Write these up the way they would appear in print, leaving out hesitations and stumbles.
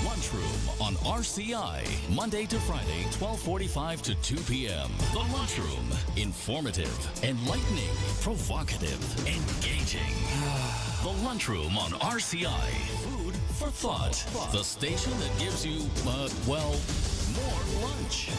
Lunchroom on RCI, Monday to Friday, 12:45 to 2 p.m. The Lunchroom, informative, enlightening, provocative, engaging. The Lunchroom on RCI, food for thought. The station that gives you, more lunch.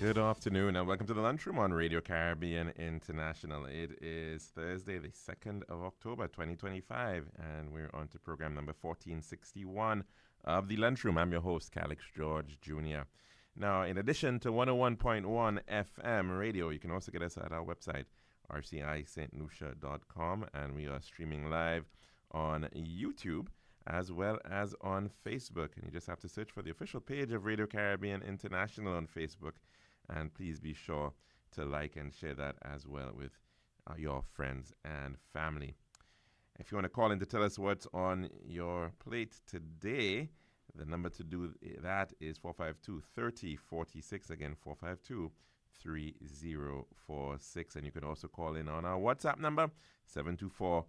Good afternoon and welcome to the Lunchroom on Radio Caribbean International. It is Thursday, the 2nd of October, 2025, and we're on to program number 1461 of the Lunchroom. I'm your host, Calix George Jr. Now, in addition to 101.1 FM radio, you can also get us at our website, rcistlucia.com, and we are streaming live on YouTube as well as on Facebook. And you just have to search for the official page of Radio Caribbean International on Facebook. And please be sure to like and share that as well with your friends and family. If you want to call in to tell us what's on your plate today, the number to do that is 452-3046. Again, 452-3046. And you can also call in on our WhatsApp number, 724-0008.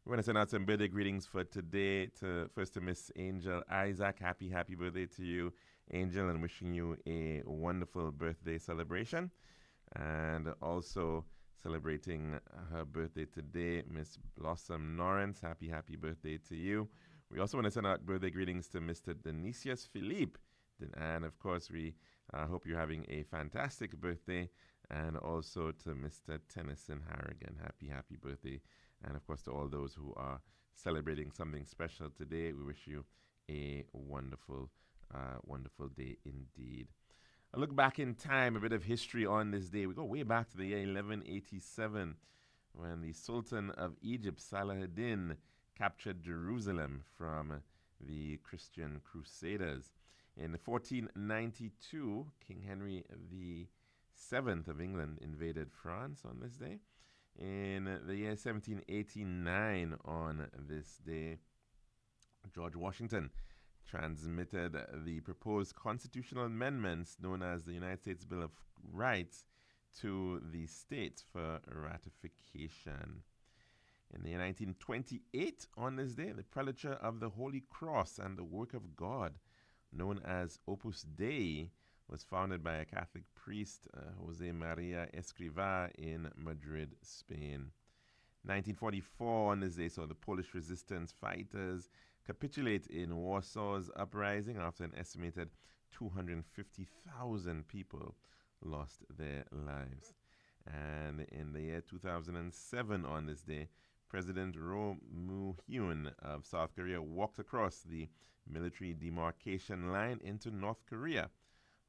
We want to send out some birthday greetings for today. First to Miss Angel Isaac. Happy birthday to you, Angel, and wishing you a wonderful birthday celebration. And also celebrating her birthday today, Miss Blossom Lawrence. Happy birthday to you. We also want to send out birthday greetings to Mr. Denisius Philippe. And of course, we hope you're having a fantastic birthday. And also to Mr. Tennyson Harrigan. Happy birthday. And of course, to all those who are celebrating something special today, we wish you a wonderful day indeed. A look back in time, a bit of history on this day. We go way back to the year 1187 when the Sultan of Egypt, Salahuddin, captured Jerusalem from the Christian Crusaders. In 1492, King Henry VII of England invaded France on this day. In the year 1789, on this day, George Washington transmitted the proposed constitutional amendments known as the United States Bill of Rights to the states for ratification. In the year 1928, on this day, the Prelature of the Holy Cross and the Work of God, known as Opus Dei, was founded by a Catholic priest, Jose Maria Escrivá, in Madrid, Spain. 1944, on this day, saw the Polish resistance fighters capitulate in Warsaw's uprising after an estimated 250,000 people lost their lives. And in the year 2007, on this day, President Roh Moo-hyun of South Korea walked across the military demarcation line into North Korea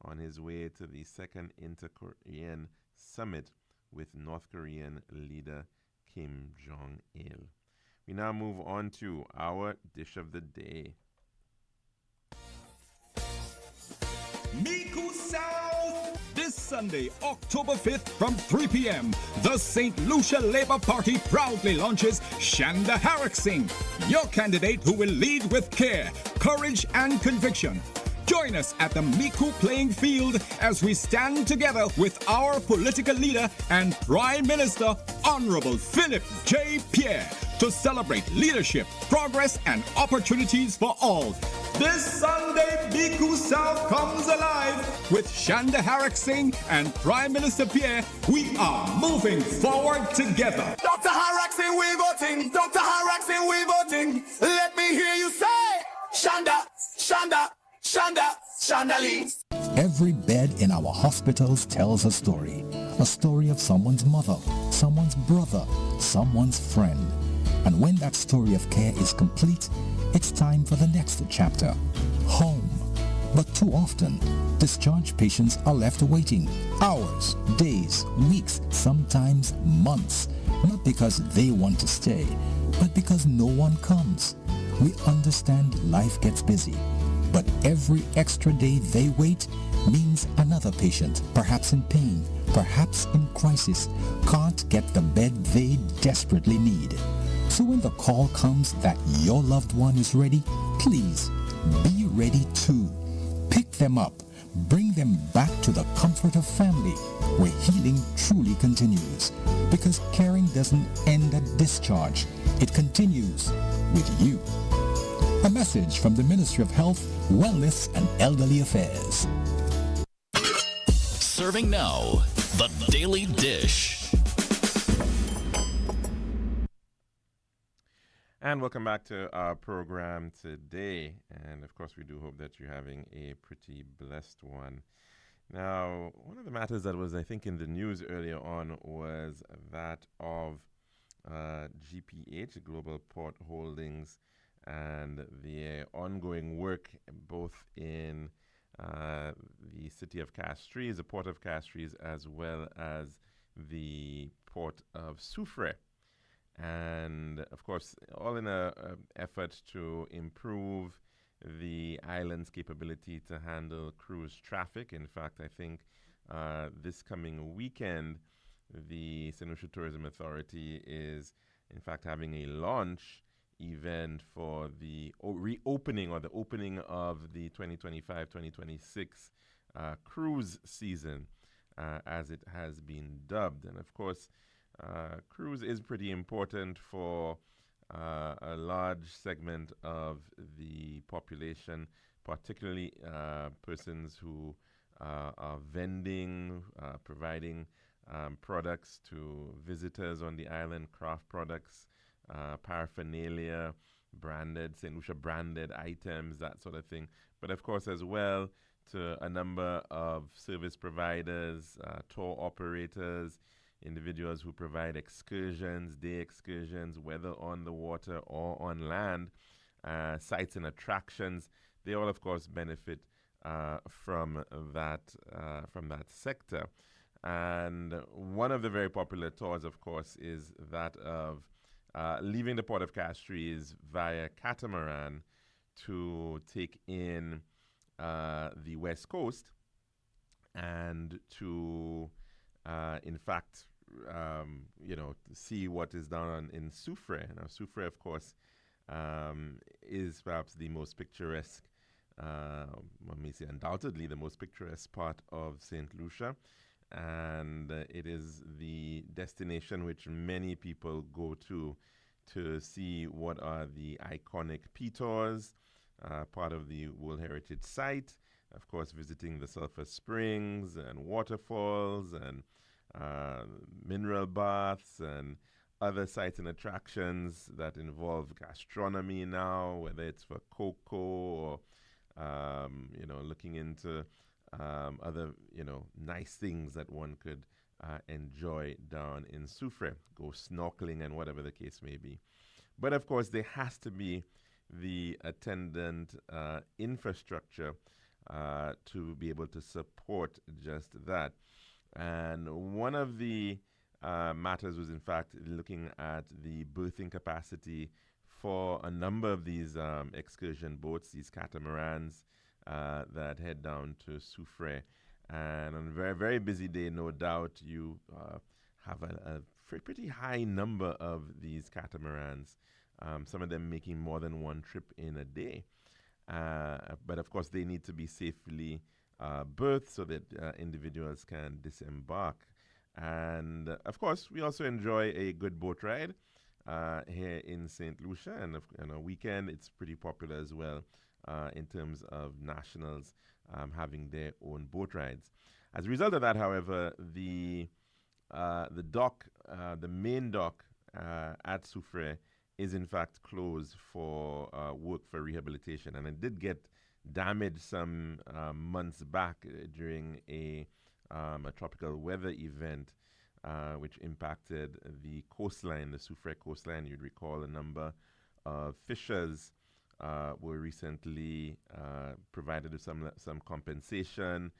on his way to the second Inter-Korean summit with North Korean leader Kim Jong-il. We now move on to our dish of the day. Miku South! This Sunday, October 5th from 3 p.m., the St. Lucia Labour Party proudly launches Shanda Harrick Singh, your candidate who will lead with care, courage, and conviction. Join us at the Miku playing field as we stand together with our political leader and Prime Minister, Honorable Philip J. Pierre, to celebrate leadership, progress, and opportunities for all. This Sunday, Miku South comes alive. With Shanda Harrick Singh and Prime Minister Pierre, we are moving forward together. Dr. Harrick Singh, we voting. Dr. Harrick Singh, we voting. Let me hear you say, Shanda, Shanda, Shanda, Shandali. Every bed in our hospitals tells a story of someone's mother, someone's brother, someone's friend. And when that story of care is complete, it's time for the next chapter, home. But too often, discharged patients are left waiting hours, days, weeks, sometimes months, not because they want to stay, but because no one comes. We understand life gets busy, but every extra day they wait means another patient, perhaps in pain, perhaps in crisis, can't get the bed they desperately need. So when the call comes that your loved one is ready, please be ready too. them up, bring them back to the comfort of family, where healing truly continues. Because caring doesn't end at discharge, it continues with you. A message from the Ministry of Health, Wellness and Elderly Affairs. Serving now, the Daily Dish. And welcome back to our program today. And of course, we do hope that you're having a pretty blessed one. Now, one of the matters that was, I think, in the news earlier on was that of GPH, Global Port Holdings, and the ongoing work both in the city of Castries, the port of Castries, as well as the port of Soufrière. And of course, all in an effort to improve the island's capability to handle cruise traffic. In fact, I think this coming weekend, the St. Lucia Tourism Authority is in fact having a launch event for the reopening or the opening of the 2025-2026 cruise season, as it has been dubbed. And of course, cruise is pretty important for a large segment of the population, particularly persons who are vending, providing products to visitors on the island, craft products, paraphernalia, branded, St. Lucia branded items, that sort of thing. But of course, as well, to a number of service providers, tour operators, individuals who provide excursions, day excursions, whether on the water or on land, sites and attractions. They all, of course, benefit from that sector. And one of the very popular tours, of course, is that of leaving the port of Castries via catamaran to take in the west coast and to, in fact, see what is down in Soufrière. Now, Soufrière, of course, is perhaps the most picturesque, one may say undoubtedly the most picturesque part of St. Lucia. And it is the destination which many people go to see what are the iconic pitons, part of the World Heritage Site. Of course, visiting the sulfur springs and waterfalls and mineral baths and other sites and attractions that involve gastronomy now, whether it's for cocoa or, looking into other, nice things that one could enjoy down in Soufrière, go snorkeling and whatever the case may be. But of course, there has to be the attendant infrastructure to be able to support just that. And one of the matters was, in fact, looking at the berthing capacity for a number of these excursion boats, these catamarans that head down to Soufrière. And on a very, very busy day, no doubt, you have a pretty high number of these catamarans, some of them making more than one trip in a day. But of course, they need to be safely berthed so that individuals can disembark. And of course, we also enjoy a good boat ride here in St. Lucia. And on a weekend, it's pretty popular as well in terms of nationals having their own boat rides. As a result of that, however, the dock, the main dock at Soufrière, is in fact closed for work for rehabilitation. And it did get damaged some months back during a tropical weather event which impacted the coastline, the Soufrière coastline. You'd recall a number of fishers were recently provided with some compensation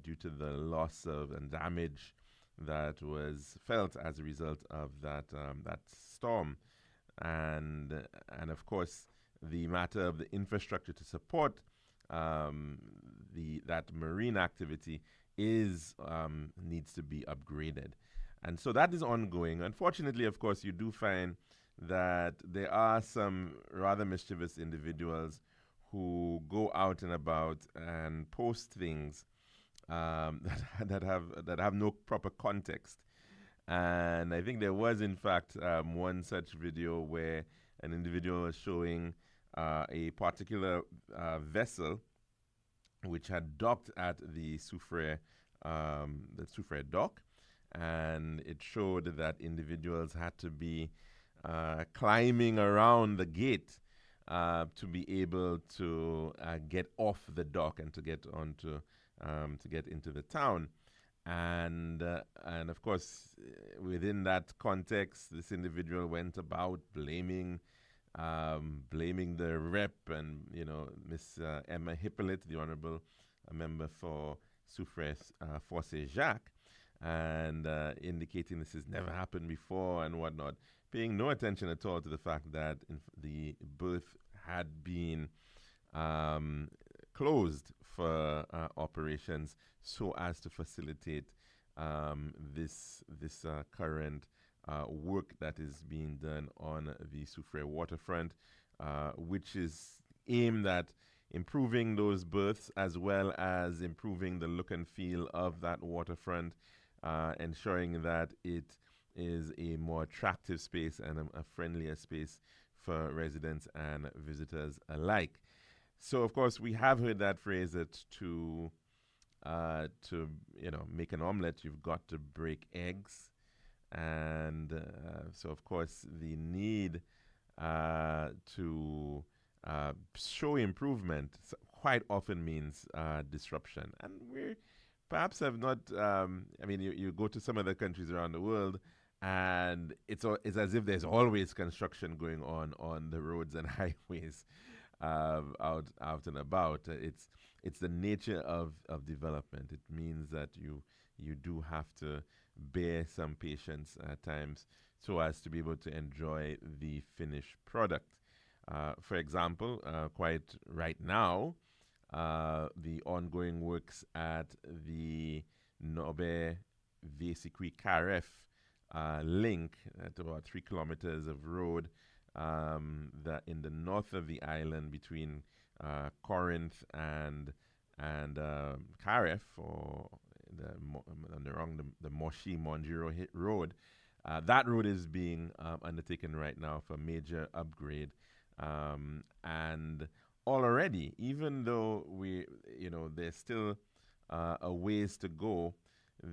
due to the loss of and damage that was felt as a result of that storm. And of course, the matter of the infrastructure to support that marine activity needs to be upgraded. And so that is ongoing. Unfortunately, of course, you do find that there are some rather mischievous individuals who go out and about and post things that have no proper context. And I think there was, in fact, one such video where an individual was showing a particular vessel which had docked at the Soufriere dock, and it showed that individuals had to be climbing around the gate to be able to get off the dock and to get onto to get into the town. And of course, within that context, this individual went about blaming the rep and Miss Emma Hippolyte, the honourable member for Soufriere Force Jacques, and indicating this has never happened before and whatnot, paying no attention at all to the fact that the berth had been closed for operations so as to facilitate this current work that is being done on the Soufriere waterfront, which is aimed at improving those berths as well as improving the look and feel of that waterfront, ensuring that it is a more attractive space and a friendlier space for residents and visitors alike. So, of course, we have heard that phrase that to make an omelette, you've got to break eggs. And so, of course, the need to show improvement quite often means disruption. And we perhaps have not, you go to some other countries around the world, and it's as if there's always construction going on the roads and highways out and about. It's the nature of development. It means that you do have to bear some patience at times so as to be able to enjoy the finished product. For example, quite right now, the ongoing works at the Nobe Vesikwi Karef link at about 3 kilometers of road that in the north of the island between Corinth and Karef, or the Moshi Monjiro road. That road is being undertaken right now for major upgrade, and already, even though there's still a ways to go,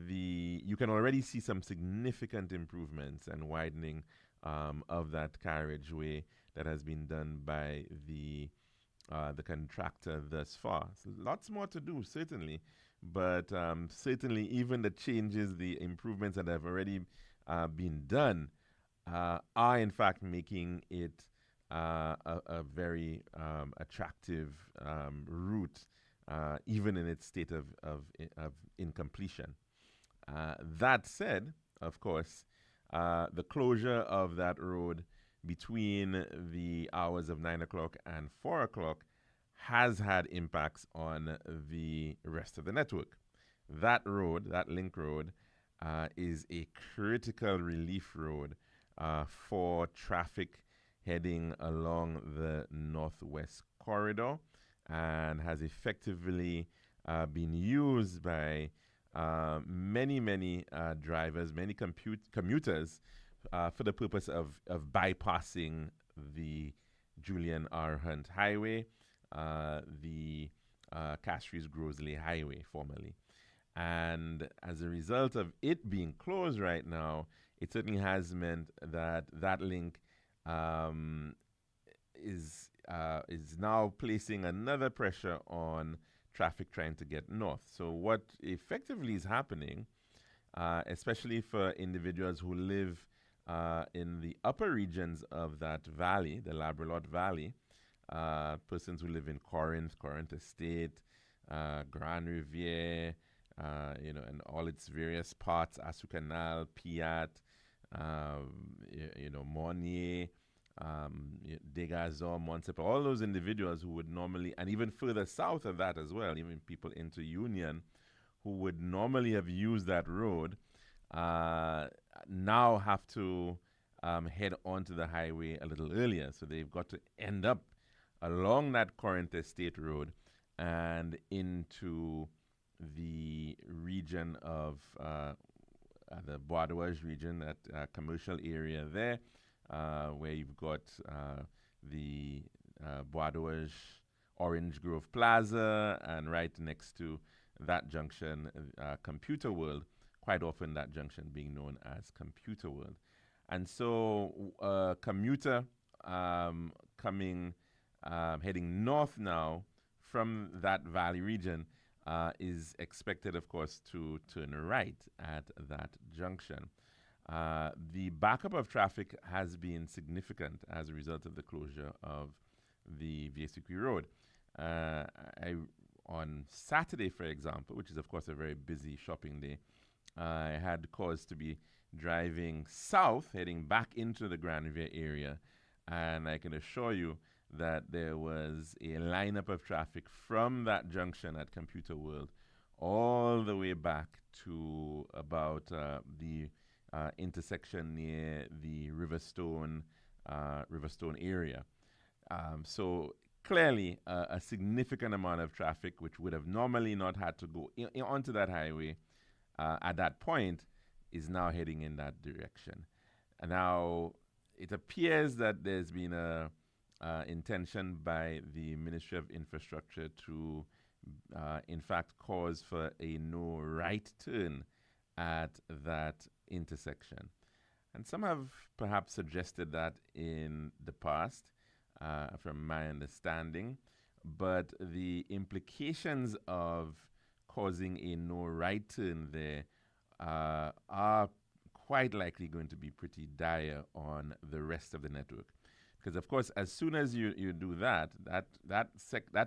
you can already see some significant improvements and widening of that carriageway that has been done by the contractor thus far. So lots more to do, certainly, but certainly even the changes, the improvements that have already been done are in fact making it a very attractive route, even in its state of incompletion. That said, of course, the closure of that road between the hours of 9 o'clock and 4 o'clock has had impacts on the rest of the network. That road, that link road, is a critical relief road for traffic heading along the northwest corridor, and has effectively been used by many drivers, many commuters for the purpose of bypassing the Julian R. Hunt Highway, the Castries Grosley Highway formerly. And as a result of it being closed right now, it certainly has meant that that link is now placing another pressure on traffic trying to get north. So what effectively is happening, especially for individuals who live in the upper regions of that valley, the Labrador Valley, persons who live in Corinth Estate, Grand Riviere, and all its various parts, Asu Canal, Piat, Mornier, Degazon, Montsepa, all those individuals who would normally, and even further south of that as well, even people into Union, who would normally have used that road, now have to head onto the highway a little earlier. So they've got to end up along that Corinth State Road and into the region of the Bois region, that commercial area there, where you've got the Bois Orange Grove Plaza, and right next to that junction, Computer World, quite often that junction being known as Computer World. And so commuter heading north now from that valley region is expected, of course, to turn right at that junction. The backup of traffic has been significant as a result of the closure of the Vieux-Sucre Road. On Saturday, for example, which is, of course, a very busy shopping day, I had cause to be driving south, heading back into the Grand Riviere area, and I can assure you that there was a lineup of traffic from that junction at Computer World all the way back to about the intersection near the Riverstone area. So clearly a significant amount of traffic, which would have normally not had to go onto that highway at that point, is now heading in that direction. And now it appears that there's been a intention by the Ministry of Infrastructure to, in fact, cause for a no right turn at that intersection. And some have perhaps suggested that in the past, from my understanding, but the implications of causing a no right turn there are quite likely going to be pretty dire on the rest of the network. Because, of course, as soon as you do that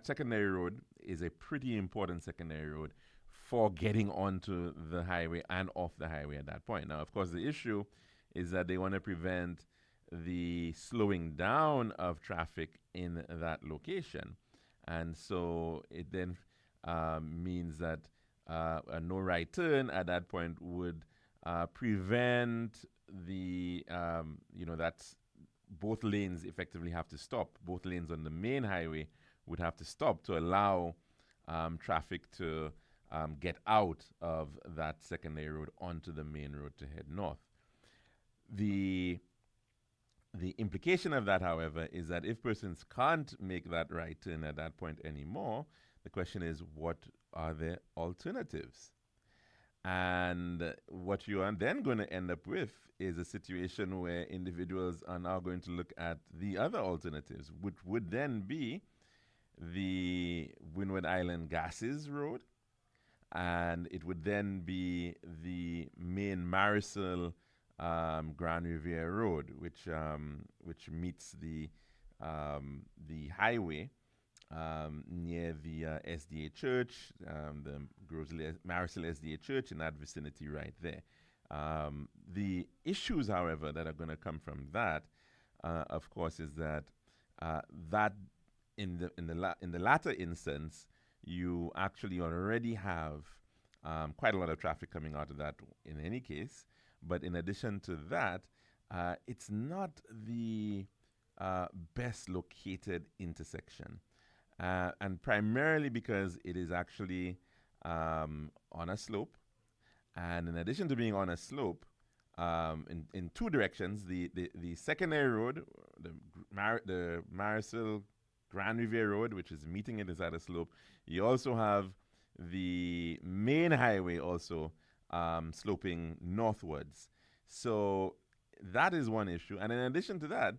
secondary road is a pretty important secondary road for getting onto the highway and off the highway at that point. Now, of course, the issue is that they want to prevent the slowing down of traffic in that location. And so it then means that a no right turn at that point would prevent the, that's both lanes effectively have to stop. Both lanes on the main highway would have to stop to allow traffic to get out of that secondary road onto the main road to head north. The implication of that, however, is that if persons can't make that right turn at that point anymore, the question is, what are the alternatives? And what you are then going to end up with is a situation where individuals are now going to look at the other alternatives, which would then be the Windward Island Gases Road, and it would then be the main Marisol Grand Riviere Road, which meets the highway near the SDA Church, the Marisol SDA Church, in that vicinity right there. The issues, however, that are going to come from that, of course, is that that in the latter instance, you actually already have quite a lot of traffic coming out of that in any case. But in addition to that, it's not the best located intersection. And primarily because it is actually on a slope. And in addition to being on a slope, in two directions, the secondary road, the Marisol Grand Riviere Road, which is meeting it, is at a slope. You also have the main highway also sloping northwards. So that is one issue. And in addition to that,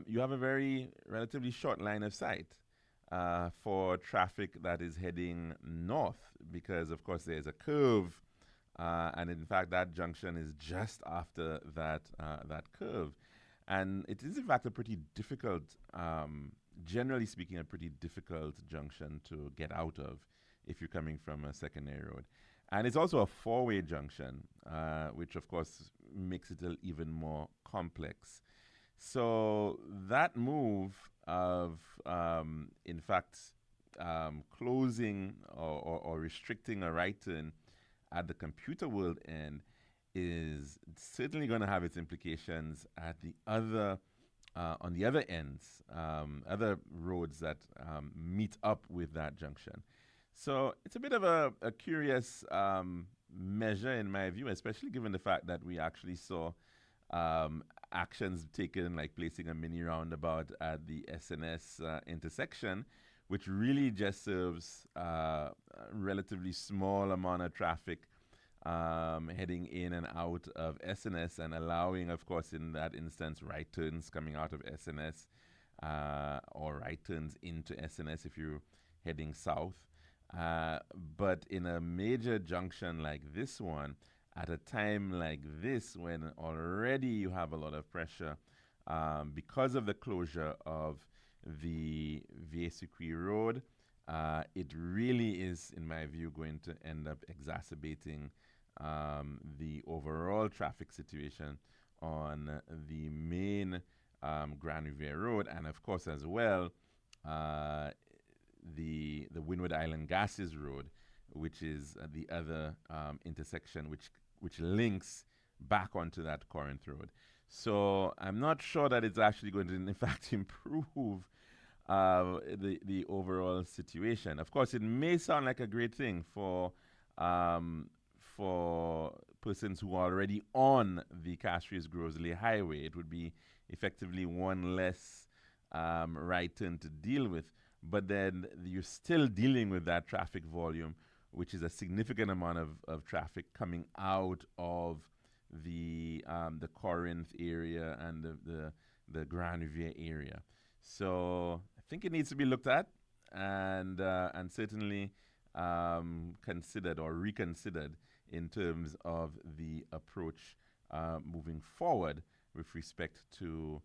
you have a very relatively short line of sight for traffic that is heading north, because, of course, there's a curve. And in fact, that junction is just after that curve. And it is, in fact, a pretty difficult, generally speaking, a pretty difficult junction to get out of if you're coming from a secondary road. And it's also a four-way junction, which, of course, makes it even more complex. So that move of, in fact, closing or restricting a right turn at the Computer World end is certainly going to have its implications at the other on the other ends, other roads that meet up with that junction. So it's a bit of a curious measure in my view, especially given the fact that we actually saw actions taken, like placing a mini roundabout at the SNS intersection, which really just serves a relatively small amount of traffic heading in and out of SNS, and allowing, of course, in that instance, right turns coming out of SNS or right turns into SNS if you're heading south. But in a major junction like this one, at a time like this, when already you have a lot of pressure because of the closure of the Vieux-Sucre Road, it really is, in my view, going to end up exacerbating the overall traffic situation on the main Grand Riviere Road, and of course as well the Windward Island Gases Road, which is the other intersection which links back onto that Corinth Road. So I'm not sure that it's actually going to, in fact, improve the overall situation. Of course, it may sound like a great thing for persons who are already on the Castries-Grosley Highway. It would be effectively one less right turn to deal with. But then you're still dealing with that traffic volume, which is a significant amount of traffic coming out of the Corinth area and the Grand Riviere area. So I think it needs to be looked at and certainly considered or reconsidered in terms of the approach moving forward with respect to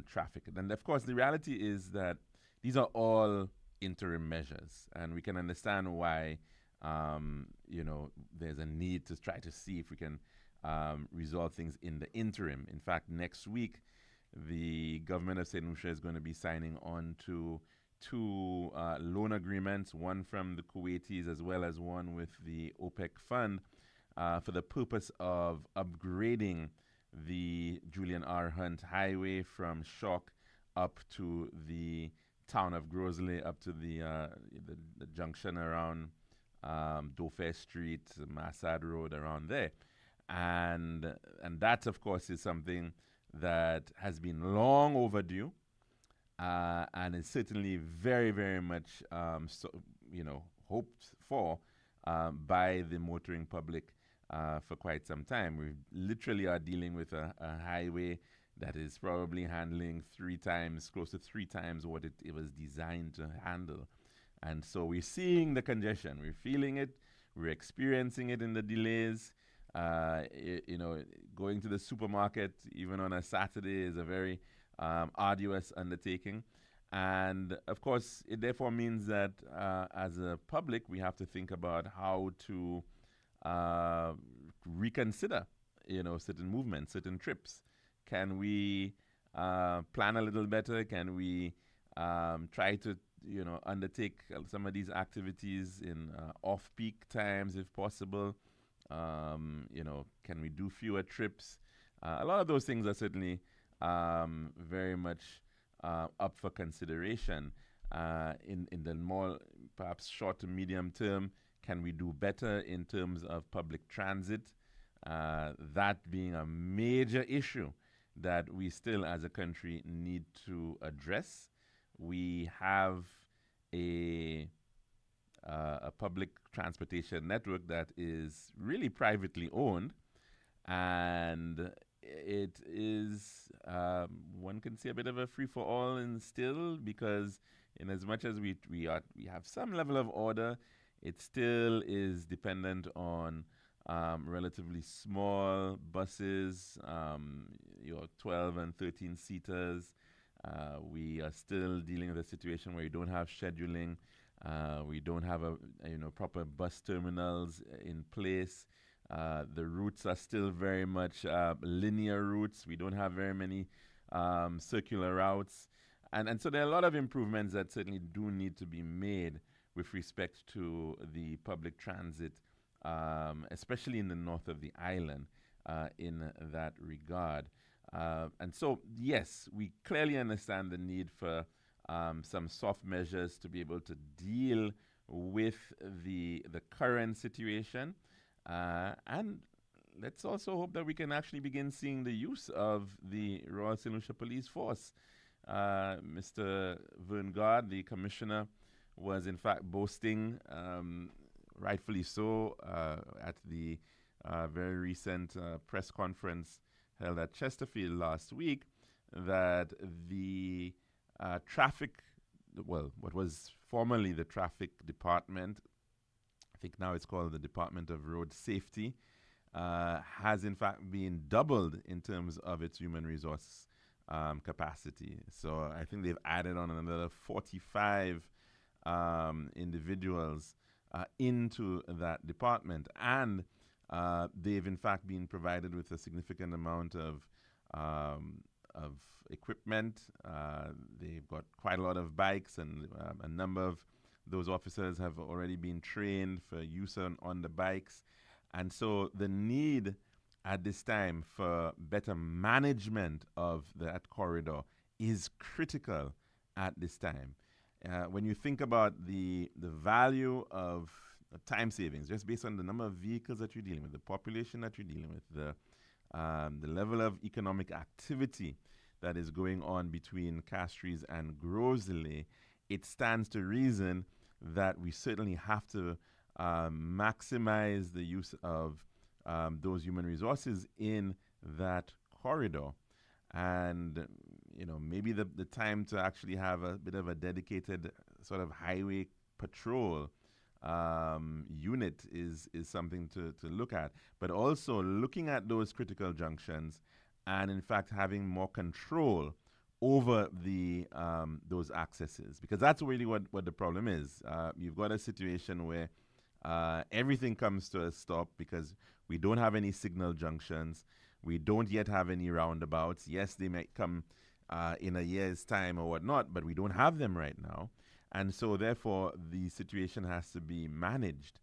traffic. And of course, the reality is that these are all interim measures, and we can understand why there's a need to try to see if we can resolve things in the interim. In fact, next week, the government of St. Lucia is going to be signing on to two loan agreements, one from the Kuwaitis as well as one with the OPEC fund, for the purpose of upgrading the Julian R. Hunt Highway from Shock up to the town of Grosley, up to the junction around Dauphin Street, Massad Road, around there. And that, of course, is something that has been long overdue, and is certainly very, very much hoped for by the motoring public for quite some time. We literally are dealing with a highway that is probably handling close to three times what it was designed to handle. And so we're seeing the congestion, we're feeling it, we're experiencing it in the delays. Going to the supermarket, even on a Saturday, is a very arduous undertaking. And of course, it therefore means that as a public, we have to think about how to reconsider, certain movements, certain trips. Can we plan a little better? Can we try to, undertake some of these activities in off-peak times if possible? Can we do fewer trips? A lot of those things are certainly very much up for consideration. In the more perhaps short to medium term, can we do better in terms of public transit? That being a major issue that we still as a country need to address. We have a public transportation network that is really privately owned, and it is, one can say, a bit of a free-for-all and still, because in as much as we have some level of order, it still is dependent on relatively small buses, your 12 and 13 seaters. We are still dealing with a situation where you don't have scheduling. We don't have proper bus terminals in place. The routes are still very much linear routes. We don't have very many circular routes. And so there are a lot of improvements that certainly do need to be made with respect to the public transit, especially in the north of the island, in that regard. And so, yes, we clearly understand the need for some soft measures to be able to deal with the current situation. And let's also hope that we can actually begin seeing the use of the Royal St. Lucia Police Force. Mr. Verngard, the commissioner, was in fact boasting, rightfully so, at the very recent press conference held at Chesterfield last week, that the traffic, well, what was formerly the traffic department, I think now it's called the Department of Road Safety, has in fact been doubled in terms of its human resource capacity. So I think they've added on another 45 individuals into that department, and they've in fact been provided with a significant amount of equipment. They've got quite a lot of bikes, and a number of those officers have already been trained for use on the bikes. And so the need at this time for better management of that corridor is critical at this time. When you think about the value of time savings, just based on the number of vehicles that you're dealing with, the population that you're dealing with, the level of economic activity that is going on between Castries and Grosley, it stands to reason that we certainly have to maximize the use of those human resources in that corridor. And, you know, maybe the time to actually have a bit of a dedicated sort of highway patrol unit is something to look at. But also looking at those critical junctions and, in fact, having more control over those accesses. Because that's really what the problem is. You've got a situation where everything comes to a stop because we don't have any signal junctions. We don't yet have any roundabouts. Yes, they might come in a year's time or whatnot, but we don't have them right now. And so, therefore, the situation has to be managed.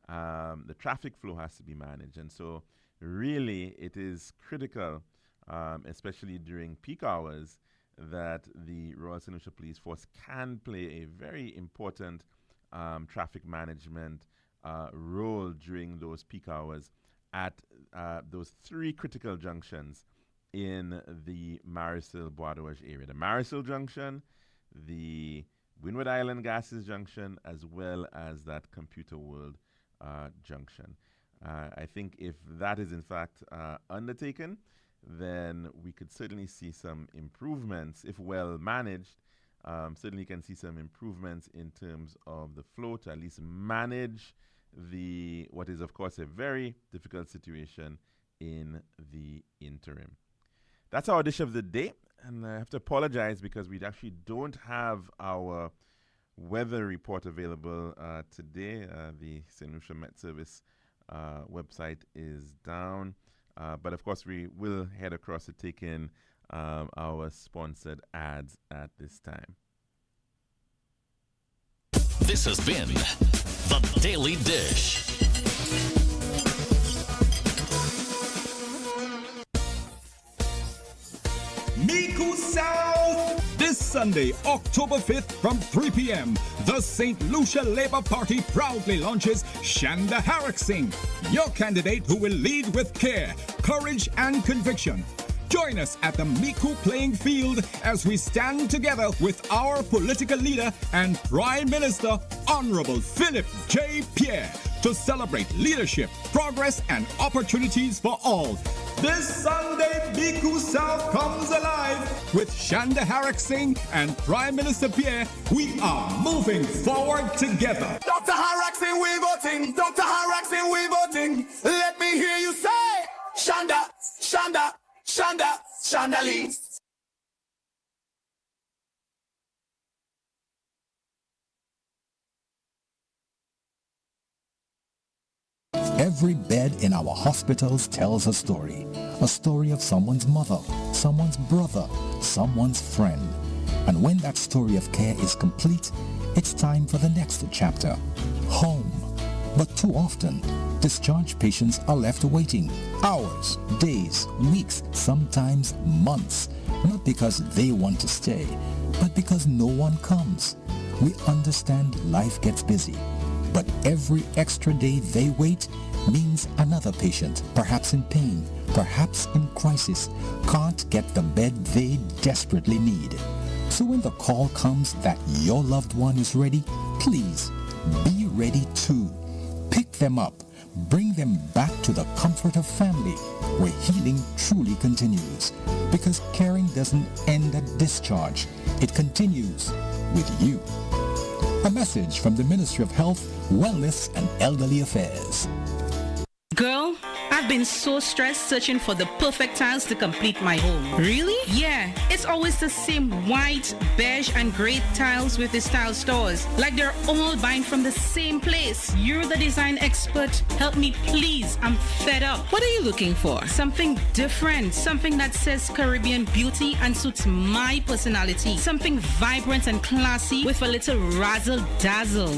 The traffic flow has to be managed. And so, really, it is critical, especially during peak hours, that the Royal St. Lucia Police Force can play a very important traffic management role during those peak hours at those three critical junctions in the Marisil-Bois d'Orge area. The Marisil Junction, the Windward Island Gases Junction, as well as that Computer World Junction. I think if that is in fact undertaken, then we could certainly see some improvements, if well managed. Certainly can see some improvements in terms of the flow to at least manage what is of course a very difficult situation in the interim. That's our dish of the day, and I have to apologize because we actually don't have our weather report available today. The St. Lucia Met Service website is down, but of course we will head across to take in our sponsored ads at this time. This has been The Daily Dish. Miku South! This Sunday, October 5th from 3 p.m., the St. Lucia Labour Party proudly launches Shanda Harak Singh, your candidate who will lead with care, courage and conviction. Join us at the Miku playing field as we stand together with our political leader and Prime Minister, Honorable Philip J. Pierre, to celebrate leadership, progress, and opportunities for all. This Sunday, Miku South comes alive. With Shanda Harak Singh and Prime Minister Pierre, we are moving forward together. Dr. Harak Singh, we voting. Dr. Harak Singh, we voting. Let me hear you say, Shanda, Shanda, Shanda, Shanda Lee. Every bed in our hospitals tells a story of someone's mother, someone's brother, someone's friend. And when that story of care is complete, it's time for the next chapter, home. But too often, discharged patients are left waiting hours, days, weeks, sometimes months, not because they want to stay, but because no one comes. We understand life gets busy, but every extra day they wait means another patient, perhaps in pain, perhaps in crisis, can't get the bed they desperately need. So when the call comes that your loved one is ready, please be ready too. Pick them up, bring them back to the comfort of family, where healing truly continues. Because caring doesn't end at discharge, it continues with you. A message from the Ministry of Health, Wellness and Elderly Affairs. Girl, I've been so stressed searching for the perfect tiles to complete my home. Really? Yeah, it's always the same white, beige, and gray tiles with these tile stores. Like they're all buying from the same place. You're the design expert. Help me, please. I'm fed up. What are you looking for? Something different. Something that says Caribbean beauty and suits my personality. Something vibrant and classy with a little razzle dazzle.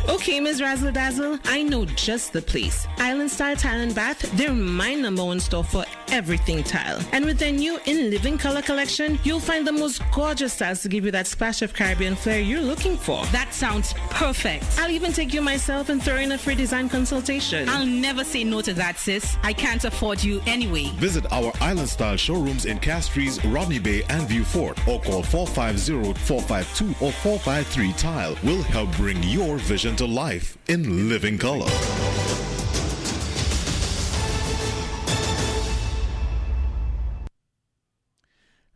Okay, Ms. Razzle Dazzle, I know just the place. Island Style Tile and Bath, they're my #1 store for everything tile. And with their new In Living Color collection, you'll find the most gorgeous styles to give you that splash of Caribbean flair you're looking for. That sounds perfect. I'll even take you myself and throw in a free design consultation. I'll never say no to that, sis. I can't afford you anyway. Visit our Island Style showrooms in Castries, Rodney Bay, and View Fort, or call 450-452 or 453 Tile. We'll help bring your vision to life in living color.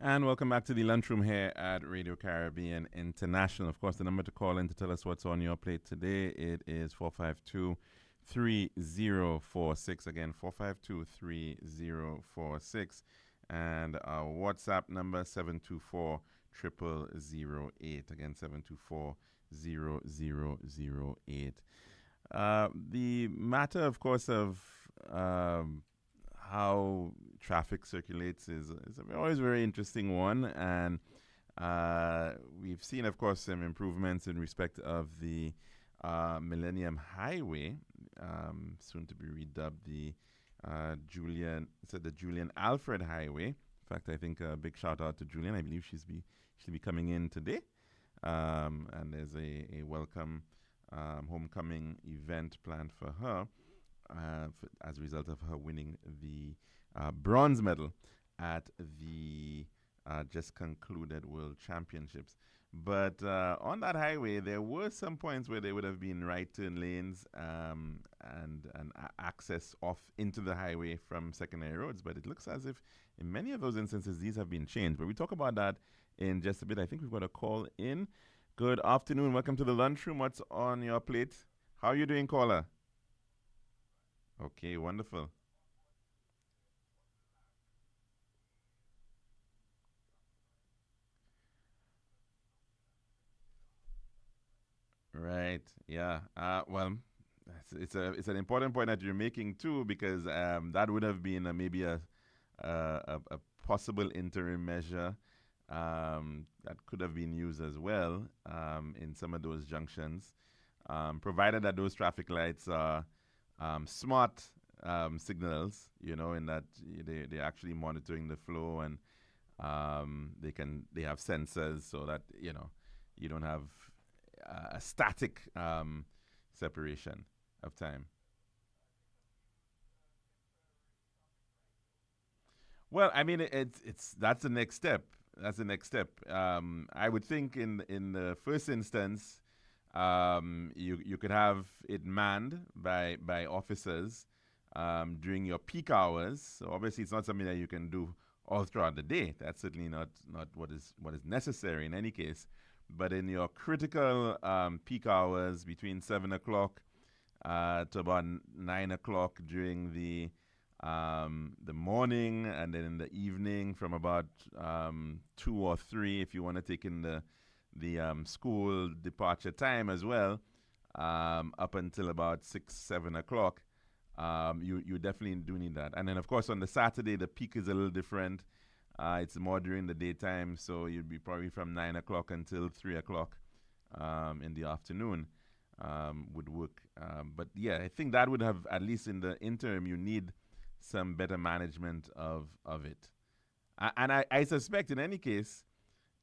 And welcome back to the lunchroom here at Radio Caribbean International. Of course, the number to call in to tell us what's on your plate today, it is 452-3046. Again, 452-3046. And our WhatsApp number, 724-0008. Again, 724-0008. The matter, of course, of how traffic circulates is always a very interesting one, and we've seen, of course, some improvements in respect of the Millennium Highway, soon to be redubbed the Julian Alfred Highway. In fact, I think a big shout out to Julian. I believe she'll be coming in today, and there's a welcome homecoming event planned for her. As a result of her winning the bronze medal at the just concluded World Championships. But on that highway, there were some points where there would have been right turn lanes and access off into the highway from secondary roads. But it looks as if in many of those instances, these have been changed. But we talk about that in just a bit. I think we've got a call in. Good afternoon. Welcome to the lunchroom. What's on your plate? How are you doing, caller? Okay, wonderful. Right. Yeah. Well, it's an important point that you're making too, because that would have been maybe a possible interim measure that could have been used as well in some of those junctions, provided that those traffic lights are smart signals, in that they're actually monitoring the flow, and they have sensors so that you don't have a static separation of time. Well, I mean, that's the next step. That's the next step. I would think in the first instance, you could have it manned by officers during your peak hours. So obviously, it's not something that you can do all throughout the day. That's certainly not what is necessary in any case. But in your critical peak hours between 7 o'clock to about 9 o'clock during the morning, and then in the evening from about 2 or 3, if you want to take in the school departure time as well, up until about 6, 7 o'clock, you definitely do need that. And then, of course, on the Saturday, the peak is a little different. It's more during the daytime, so you'd be probably from 9 o'clock until 3 o'clock in the afternoon. would work. But yeah, I think that would have, at least in the interim, you need some better management of it. And I suspect in any case,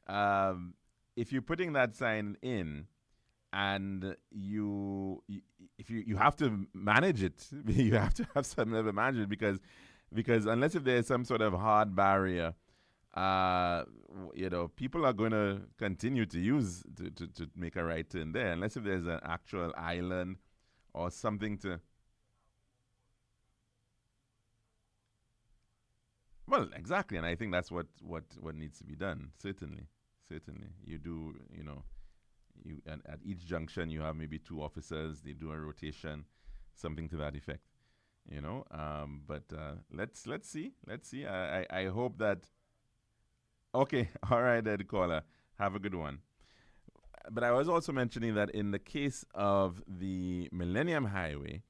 if you're putting that sign in, and if you have to manage it, you have to have some level of management, because unless if there's some sort of hard barrier, people are going to continue to use to make a right turn there, unless if there's an actual island or something to. Well, exactly, and I think that's what needs to be done. Certainly, you do. You at each junction you have maybe 2 officers. They do a rotation, something to that effect. But let's see. I hope that. Okay, all right, Ed caller. Have a good one. But I was also mentioning that in the case of the Millennium Highway,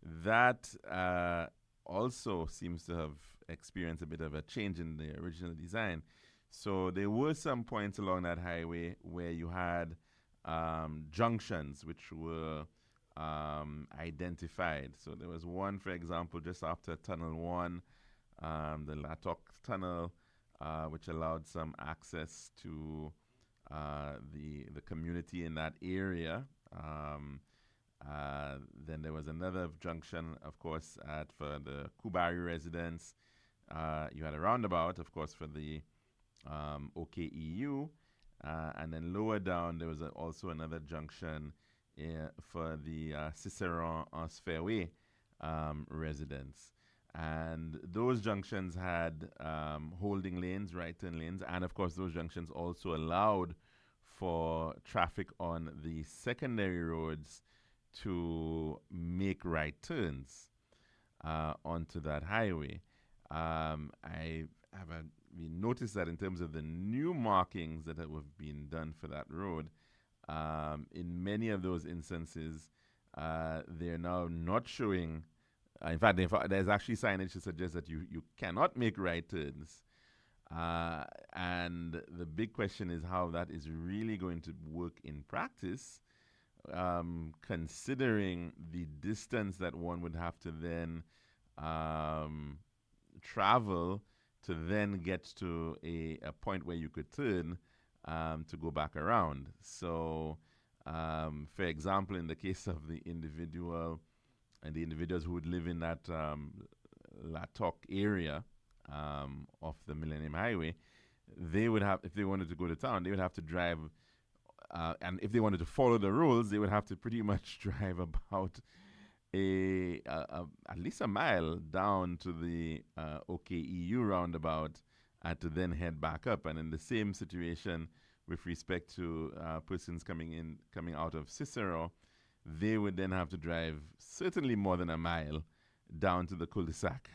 that also seems to have experienced a bit of a change in the original design. So there were some points along that highway where you had junctions which were identified. So there was one, for example, just after Tunnel 1, the Latok Tunnel, which allowed some access to the community in that area. Then there was another junction, of course, for the Kubari residents. You had a roundabout, of course, for the OKEU. And then lower down, there was also another junction for the Ciceron Fairway residents. And those junctions had holding lanes, right turn lanes, and of course those junctions also allowed for traffic on the secondary roads to make right turns onto that highway. I have noticed that in terms of the new markings that have been done for that road, in many of those instances, they're now not showing. In fact, there's actually signage to suggest that you cannot make right turns. And the big question is how that is really going to work in practice, considering the distance that one would have to then travel to then get to a point where you could turn to go back around. So, for example, in the case of the individuals who would live in that Latok area of the Millennium Highway, they would have, if they wanted to go to town, they would have to drive, and if they wanted to follow the rules, they would have to pretty much drive about at least a mile down to the OKEU roundabout to then head back up. And in the same situation with respect to persons coming out of Cicero, they would then have to drive certainly more than a mile down to the cul-de-sac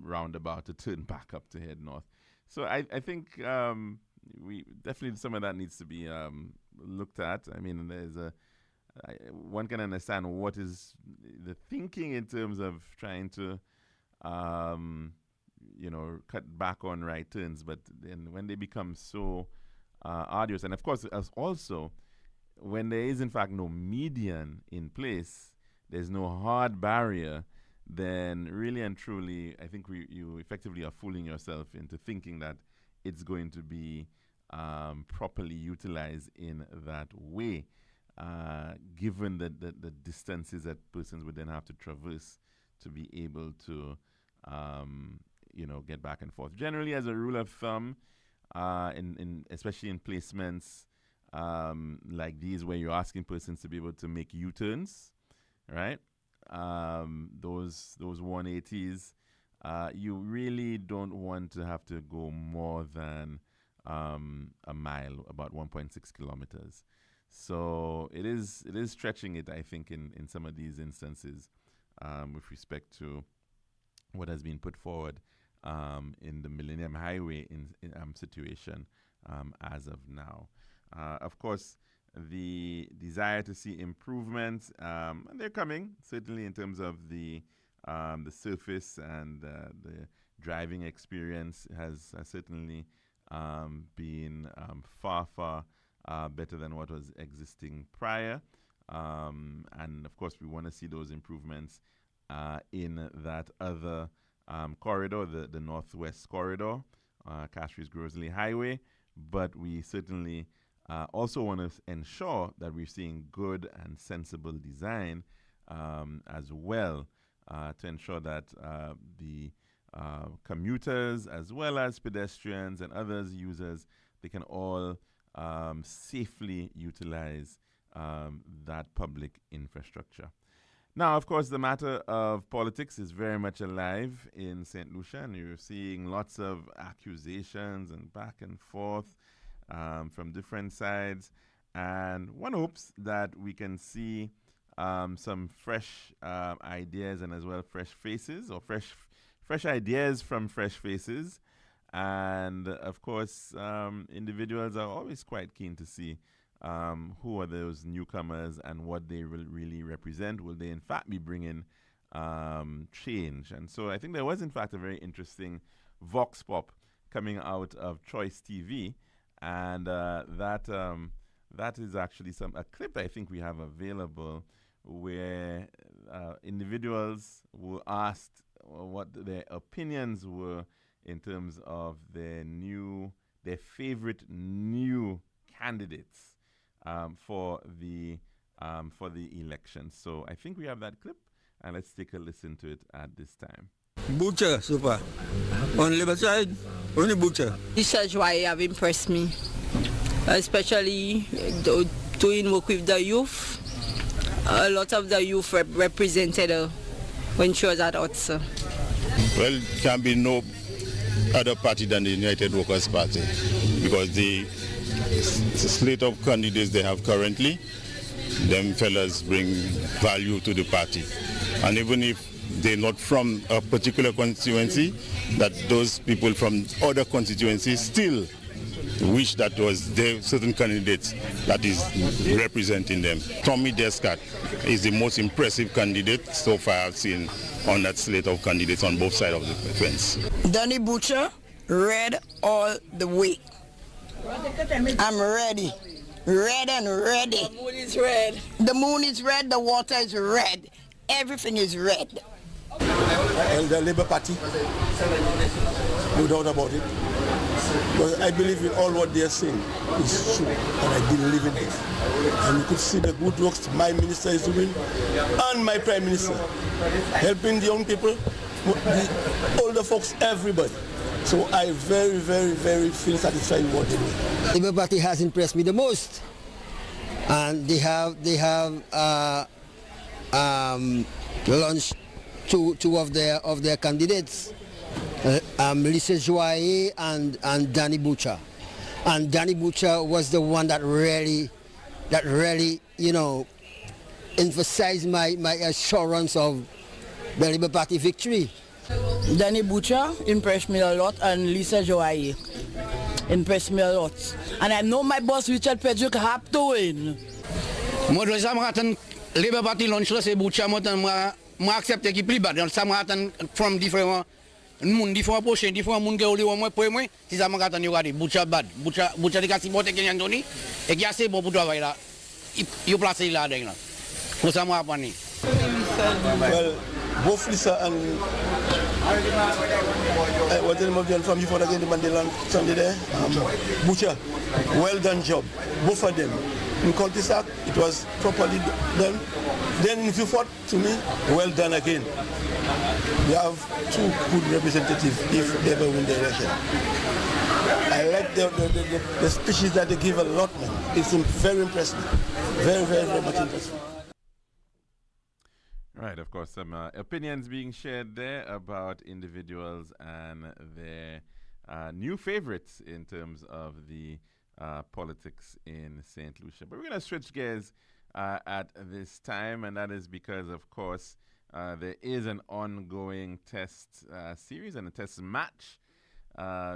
roundabout to turn back up to head north. So I think we definitely, some of that needs to be looked at. I mean, one can understand what is the thinking in terms of trying to cut back on right turns, but then when they become so arduous, and of course also when there is in fact no median in place, there's no hard barrier, then really and truly I think you effectively are fooling yourself into thinking that it's going to be properly utilized in that way, given the distances that persons would then have to traverse to be able to get back and forth. Generally, as a rule of thumb, especially in placements like these where you're asking persons to be able to make U-turns, right? Those 180s, you really don't want to have to go more than a mile, about 1.6 kilometers. So it is stretching it, I think, in some of these instances with respect to what has been put forward in the Millennium Highway situation as of now. Of course, the desire to see improvements, and they're coming, certainly in terms of the surface and the driving experience has certainly been far better than what was existing prior. And of course, we want to see those improvements in that other corridor, the northwest corridor, Castries Grosley Highway. But we certainly also want to ensure that we're seeing good and sensible design as well to ensure that the commuters as well as pedestrians and others users, they can all safely utilize that public infrastructure. Now, of course, the matter of politics is very much alive in St. Lucia, and you're seeing lots of accusations and back and forth from different sides. And one hopes that we can see some fresh ideas and as well fresh faces, or fresh ideas from fresh faces. And of course, individuals are always quite keen to see who are those newcomers and what they will really represent. Will they in fact be bringing change? And so I think there was in fact a very interesting vox pop coming out of Choice TV, and that is actually a clip I think we have available where individuals were asked what their opinions were in terms of their favorite new candidates for the election. So I think we have that clip, and let's take a listen to it at this time. Butcher, super. On the Labour side, only Butcher. This is why have impressed me, especially doing work with the youth. A lot of the youth represented when she was at Otsa. Well, it can be no other party than the United Workers' Party, because the slate of candidates they have currently, them fellas bring value to the party. And even if they're not from a particular constituency, that those people from other constituencies still wish that was their certain candidates that is representing them. Tommy Descat is the most impressive candidate so far I've seen on that slate of candidates on both sides of the fence. Danny Butcher, red all the way. I'm ready. Red and ready. The moon is red. The moon is red, the water is red. Everything is red. And the Labour Party, no doubt about it. Because I believe in all what they are saying is true, and I believe in it. And you could see the good works my minister is doing, and my prime minister, helping the young people, the older folks, everybody. So I very, very, very feel satisfied with what they do. Labour Party has impressed me the most, and they have launched two of their candidates, Lisa Joye and Danny Butcher. And Danny Butcher was the one that really emphasized my assurance of the Labour Party victory. Danny Butcher impressed me a lot, and Lisa Joye impressed me a lot. And I know my boss Richard Pedrick have to win. Moi, je m'attends Labour Party launch là, c'est Butcher, moi accepte qui plus bas. Ça m'attend from different différents prochains, différents monde qui ont moi pour moi. Si ça m'attend y regarder Butcher bad, Butcher de kasi bote qui Anthony et qui assez bon pour travailler là. Il place là dedans. Pour ça moi apprendre. Well, both Lisa and what's the name of the from you for again the Mandela Sunday there? Butcher, well done job, both of them. In cul-de-sac, it was properly done. Then in Fort, to me, well done again. We have two good representatives if they ever win the election. I like the speeches that they give a lot, man. It's very impressive. Very, very, very much impressive. Right, of course, some opinions being shared there about individuals and their new favorites in terms of the politics in St. Lucia. But we're going to switch gears at this time, and that is because, of course, there is an ongoing test series and a test match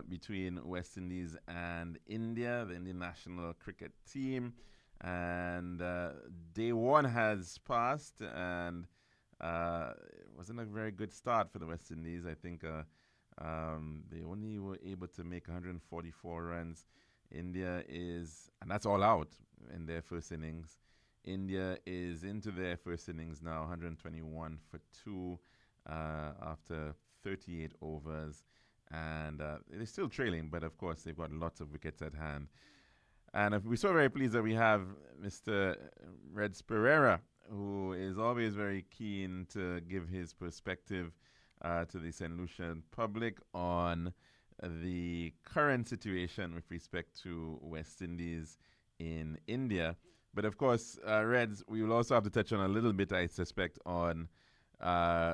between West Indies and India, the Indian national cricket team. And day one has passed, and it wasn't a very good start for the West Indies. I think they only were able to make 144 runs. India is, and that's all out in their first innings. India is into their first innings now, 121 for 2 after 38 overs. And they're still trailing, but of course they've got lots of wickets at hand. And we're so very pleased that we have Mr. Reds Pereira, who is always very keen to give his perspective to the St. Lucian public on the current situation with respect to West Indies in India. But of course, Reds, we will also have to touch on a little bit, I suspect, on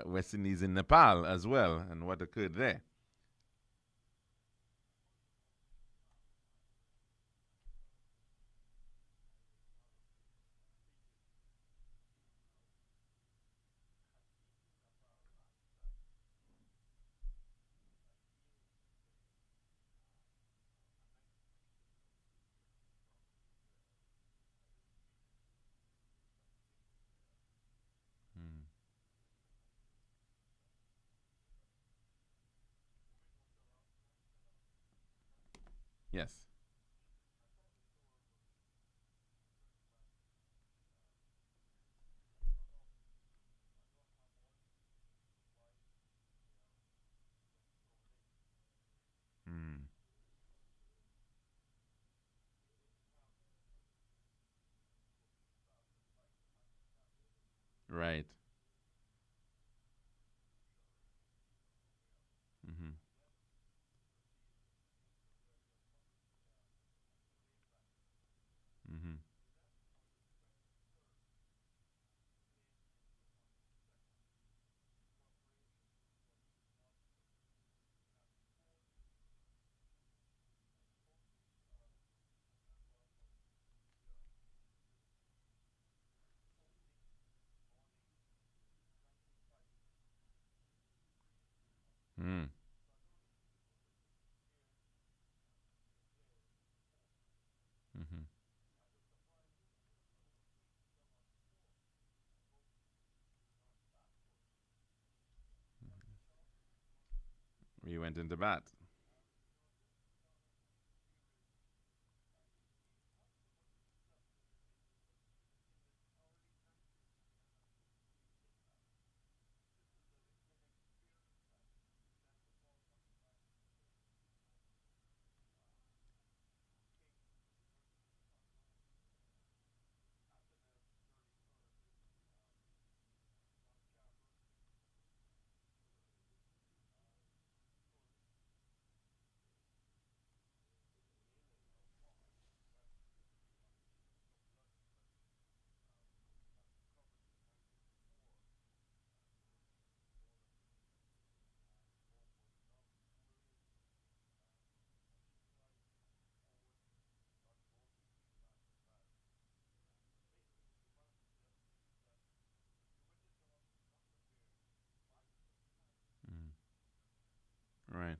West Indies in Nepal as well and what occurred there. Yes. Right. Mm-hmm. Mm-hmm. Mm. Mm-hmm. We went into bat. Mm. Right.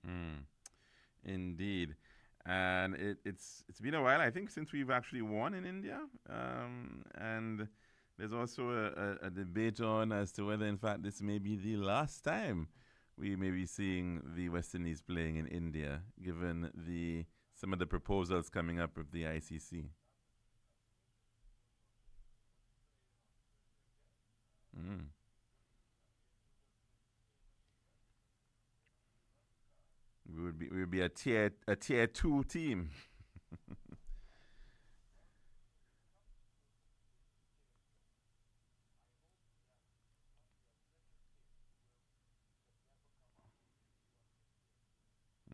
Mm. Indeed. And it's been a while, I think, since we've actually won in India. And there's also a debate on as to whether, in fact, this may be the last time we may be seeing the West Indies playing in India, given some of the proposals coming up with the ICC. Mm. We would be a tier 2 team.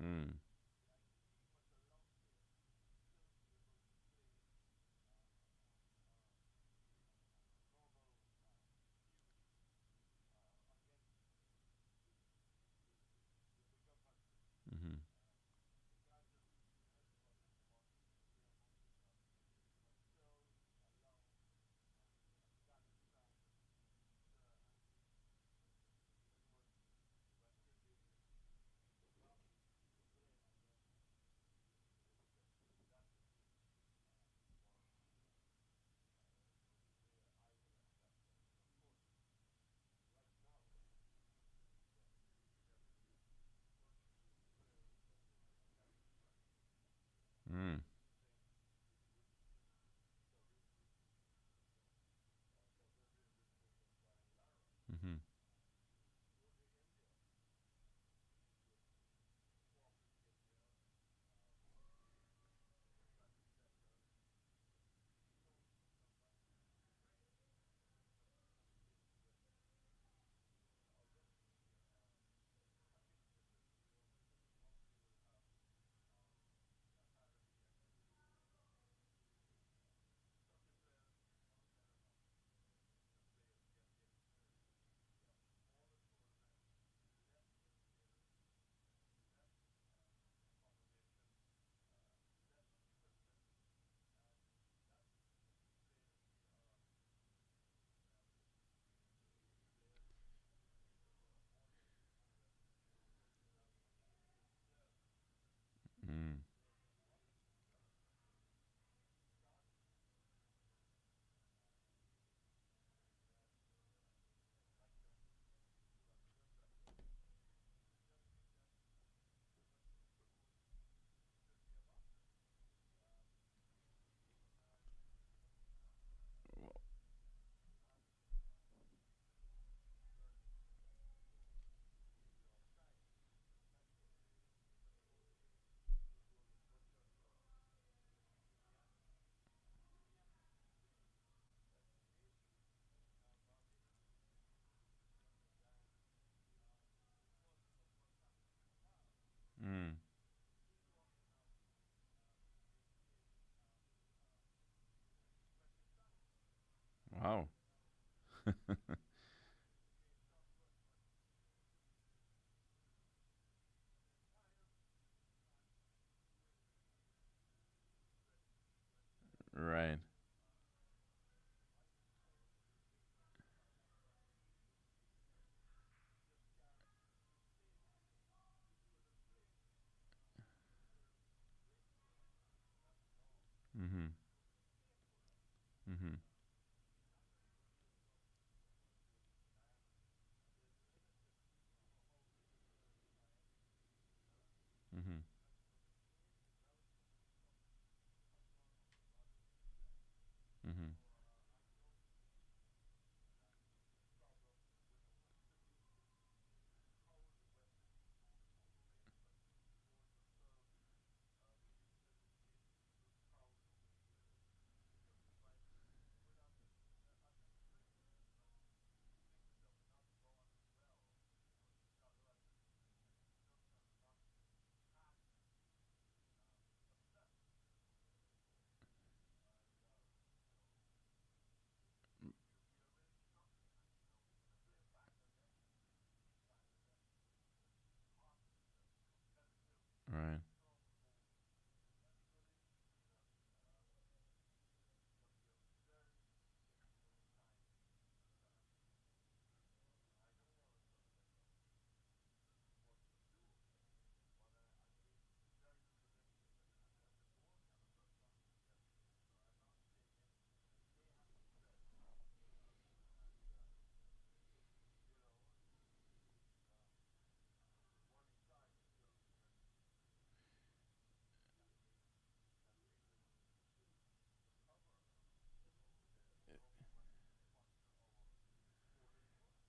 Mm. Mm-hmm. Mm. Mm-hmm. Mm. Mm. Wow. Right. Mm-hmm. Mm-hmm. Mm-hmm. Mm-hmm.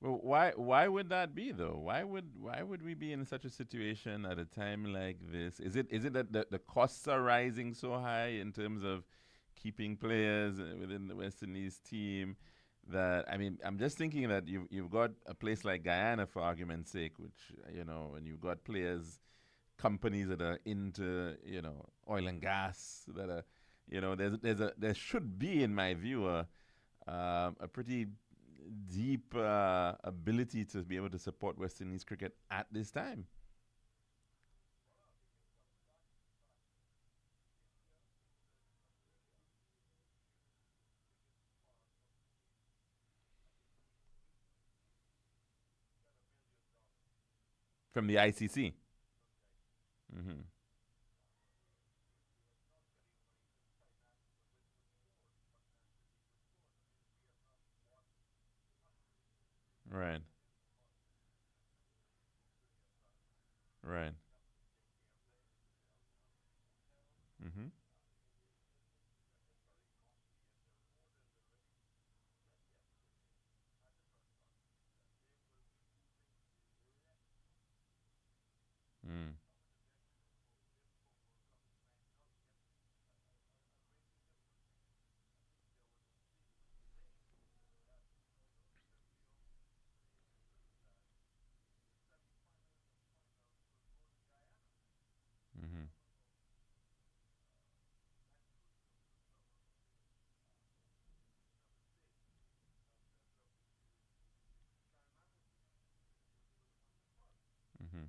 Well, why would that be though? Why would we be in such a situation at a time like this? Is it that the costs are rising so high in terms of keeping players within the West Indies team that I mean I'm just thinking that you've got a place like Guyana for argument's sake, which and you've got players companies that are into oil and gas that are there should be in my view a pretty deep ability to be able to support West Indies cricket at this time. From the ICC. Mm-hmm. Right. Right. Mm-hmm. Mm. Mm-hmm. Mm-hmm.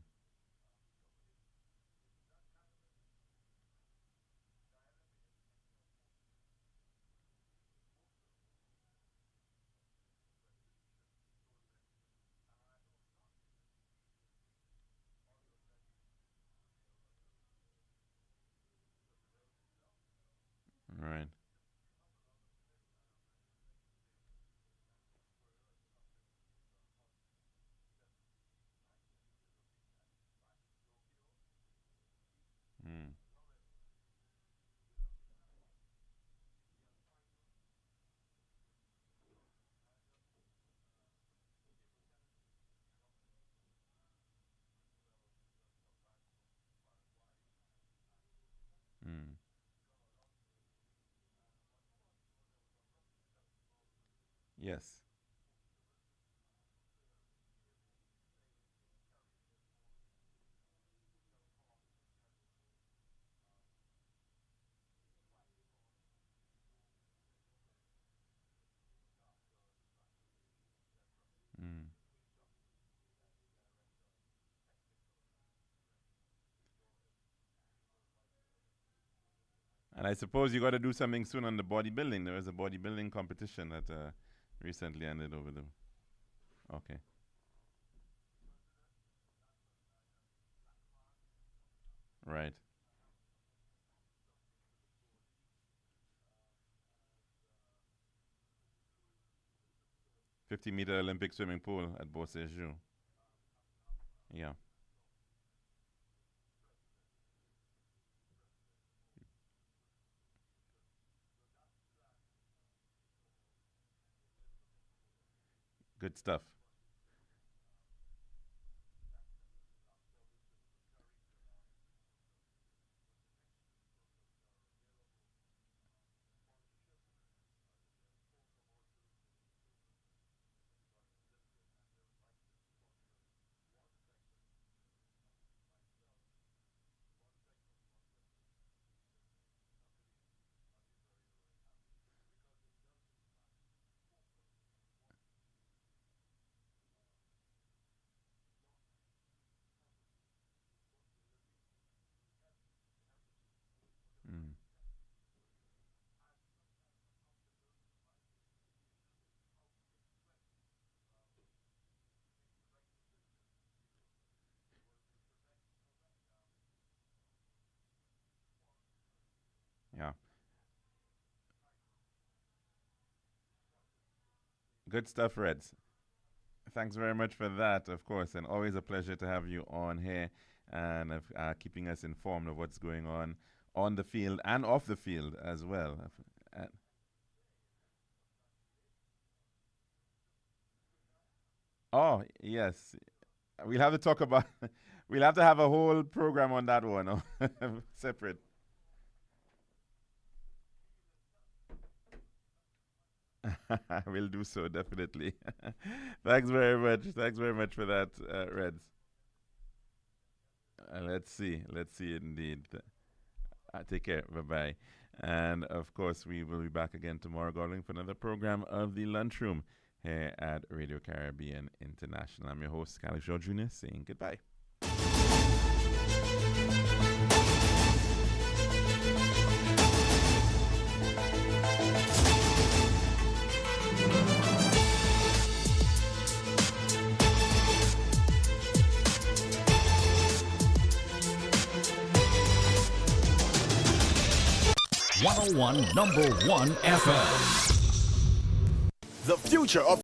Right. Mm. Mm. Yes. 嗯。And I suppose you got to do something soon on the bodybuilding. There was a bodybuilding competition that recently ended over the. Okay. Right. 50-meter Olympic swimming pool at Beausejour. Yeah. Good stuff. Mm. Yeah. Good stuff, Reds. Thanks very much for that, of course, and always a pleasure to have you on here and keeping us informed of what's going on the field and off the field as well. Oh, yes. We'll have to talk about, we'll have to have a whole program on that one, separate. We'll do so, definitely. Thanks very much. Thanks very much for that, Reds. Let's see indeed. Take care. Bye-bye. And, of course, we will be back again tomorrow, God, for another program of The Lunchroom here at Radio Caribbean International. I'm your host, Alex George Jr., saying goodbye. #101 FM. The future of